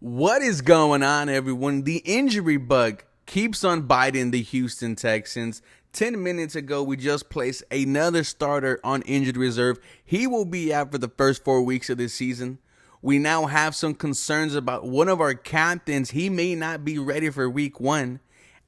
What is going on, everyone? The injury bug keeps on biting the Houston Texans. 10 minutes ago, we just placed another starter on injured reserve. He will be out for the first 4 weeks of this season. We now have some concerns about one of our captains. He may not be ready for week 1.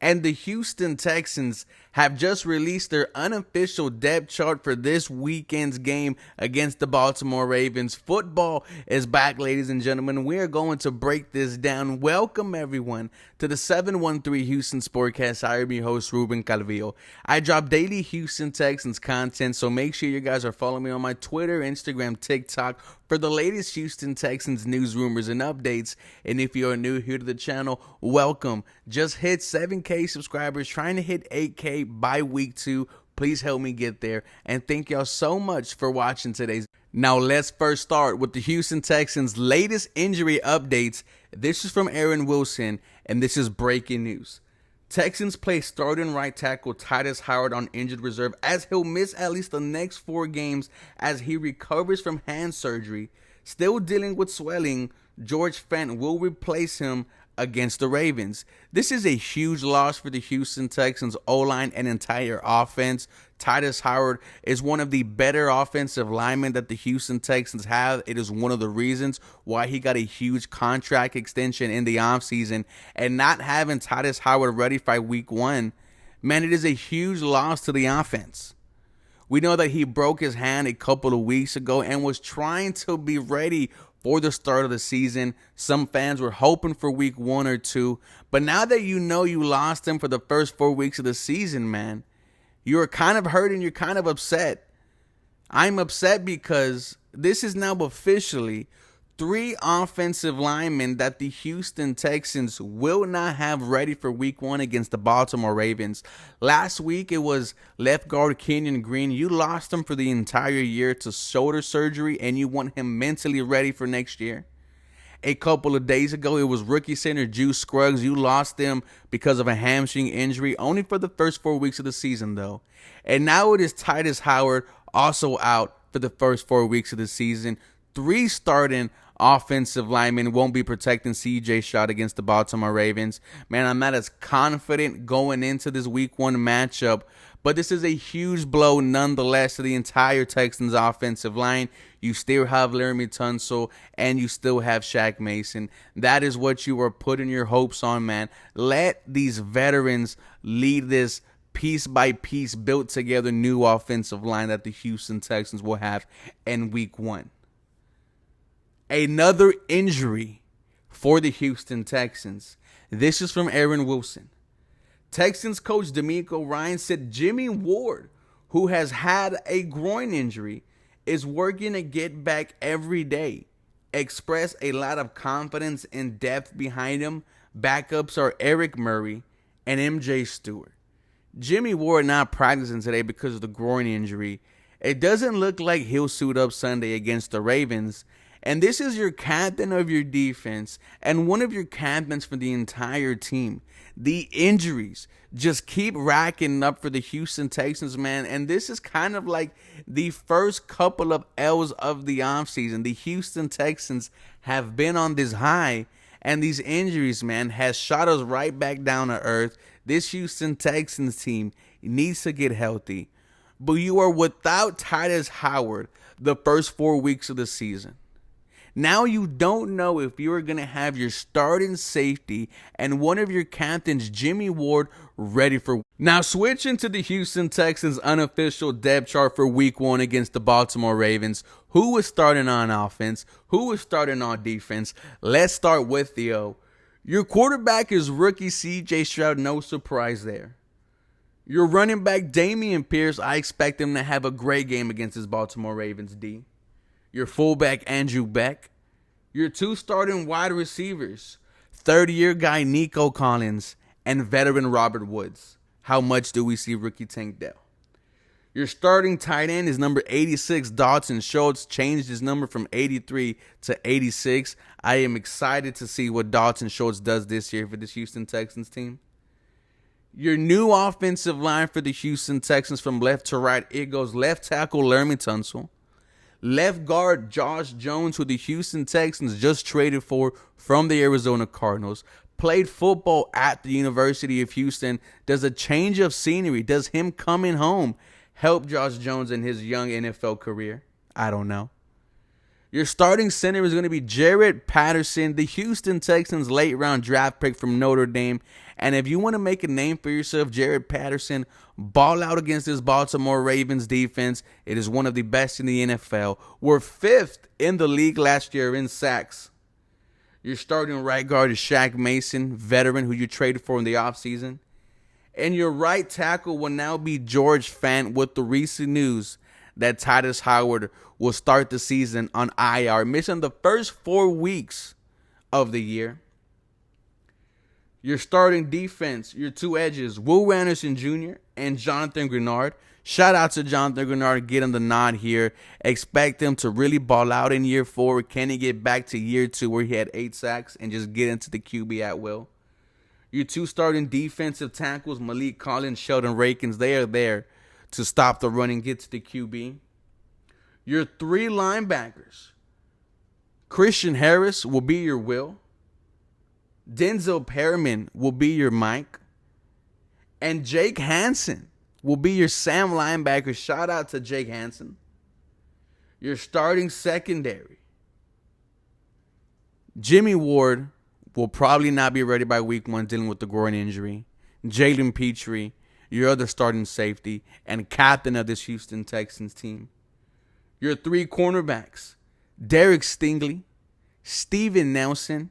And the Houston Texans have just released their unofficial depth chart for this weekend's game against the Baltimore Ravens. Football is back, ladies and gentlemen. We are going to break this down. Welcome, everyone, to the 713 Houston Sportcast. I am your host, Ruben Calvillo. I drop daily Houston Texans content, so make sure you guys are following me on my Twitter, Instagram, TikTok for the latest Houston Texans news, rumors, and updates. And if you are new here to the channel, welcome. Just hit 7K subscribers, trying to hit 8K by week 2. Please help me get there. And thank y'all so much for watching today's. Now let's first start with the Houston Texans' latest injury updates. This is from Aaron Wilson, and this is breaking news. Texans play starting right tackle Tytus Howard on injured reserve as he'll miss at least the next 4 games as he recovers from hand surgery. Still dealing with swelling, George Fant will replace him against the Ravens. This is a huge loss for the Houston Texans O-line and entire offense. Tytus Howard is one of the better offensive linemen that the Houston Texans have. It is one of the reasons why he got a huge contract extension in the offseason. And not having Tytus Howard ready by week 1, man, it is a huge loss to the offense. We know that he broke his hand a couple of weeks ago and was trying to be ready for the start of the season. Some fans were hoping for week 1 or 2. But now that you know you lost him for the first 4 weeks of the season, man, you're kind of hurt and you're kind of upset. I'm upset because this is now officially 3 offensive linemen that the Houston Texans will not have ready for week 1 against the Baltimore Ravens. Last week, it was left guard Kenyon Green. You lost him for the entire year to shoulder surgery, and you want him mentally ready for next year. A couple of days ago, it was rookie center Juice Scruggs. You lost him because of a hamstring injury, only for the first 4 weeks of the season, though. And now it is Tytus Howard, also out for the first 4 weeks of the season. 3 starting offensive linemen won't be protecting C.J. Stroud against the Baltimore Ravens. Man, I'm not as confident going into this week 1 matchup, but this is a huge blow nonetheless to the entire Texans offensive line. You still have Laramie Tunsil and you still have Shaq Mason. That is what you are putting your hopes on, man. Let these veterans lead this piece by piece built together new offensive line that the Houston Texans will have in week 1. Another injury for the Houston Texans. This is from Aaron Wilson. Texans coach D'Amico Ryan said Jimmy Ward, who has had a groin injury, is working to get back every day. Expressed a lot of confidence and depth behind him. Backups are Eric Murray and MJ Stewart. Jimmy Ward not practicing today because of the groin injury. It doesn't look like he'll suit up Sunday against the Ravens. And this is your captain of your defense and one of your captains for the entire team. The injuries just keep racking up for the Houston Texans, man. And this is kind of like the first couple of L's of the offseason. The Houston Texans have been on this high, and these injuries, man, has shot us right back down to earth. This Houston Texans team needs to get healthy. But you are without Tytus Howard the first 4 weeks of the season. Now you don't know if you're going to have your starting safety and one of your captains, Jimmy Ward, ready for. Now switching to the Houston Texans unofficial depth chart for week 1 against the Baltimore Ravens. Who is starting on offense? Who is starting on defense? Let's start with Theo. Your quarterback is rookie C.J. Stroud, no surprise there. Your running back, Dameon Pierce, I expect him to have a great game against his Baltimore Ravens D. Your fullback, Andrew Beck. Your 2 starting wide receivers, third-year guy Nico Collins and veteran Robert Woods. How much do we see rookie Tank Dell? Your starting tight end is number 86, Dalton Schultz. Changed his number from 83 to 86. I am excited to see what Dalton Schultz does this year for this Houston Texans team. Your new offensive line for the Houston Texans from left to right, it goes left tackle Laramie Tunsil. Left guard Josh Jones, who the Houston Texans just traded for from the Arizona Cardinals. Played football at the University of Houston. Does a change of scenery, does him coming home help Josh Jones in his young NFL career? I don't know. Your starting center is going to be Jared Patterson, the Houston Texans' late-round draft pick from Notre Dame. And if you want to make a name for yourself, Jared Patterson, ball out against this Baltimore Ravens defense. It is one of the best in the NFL. We're 5th in the league last year in sacks. Your starting right guard is Shaq Mason, veteran who you traded for in the offseason. And your right tackle will now be George Fant, with the recent news that Tytus Howard will start the season on IR, missing the first 4 weeks of the year. Your starting defense, your two edges, Will Anderson Jr. and Jonathan Grenard. Shout out to Jonathan Grenard getting the nod here. Expect him to really ball out in year 4. Can he get back to year 2 where he had 8 sacks and just get into the QB at will? Your two starting defensive tackles, Malik Collins, Sheldon Rankins, they are there to stop the run and get to the QB. Your 3 linebackers, Christian Harris will be your Will. Denzel Perriman will be your Mike. And Jake Hansen will be your Sam linebacker. Shout out to Jake Hansen. Your starting secondary, Jimmy Ward will probably not be ready by week 1 dealing with the groin injury. Jalen Petrie, your other starting safety and captain of this Houston Texans team. Your 3 cornerbacks, Derek Stingley, Steven Nelson,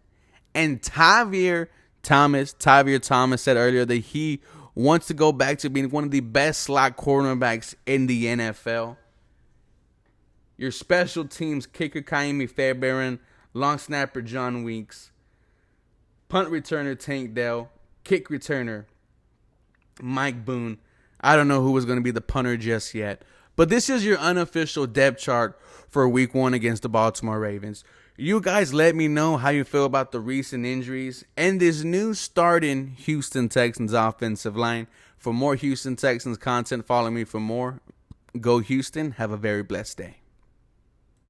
and Tavierre Thomas. Tavierre Thomas said earlier that he wants to go back to being one of the best slot cornerbacks in the NFL. Your special teams, kicker Kaimi Fairbairn, long snapper John Weeks, punt returner Tank Dell, kick returner Mike Boone. I don't know who was going to be the punter just yet. But this is your unofficial depth chart for week 1 against the Baltimore Ravens. You guys let me know how you feel about the recent injuries and this new starting Houston Texans offensive line. For more Houston Texans content, follow me for more. Go Houston. Have a very blessed day.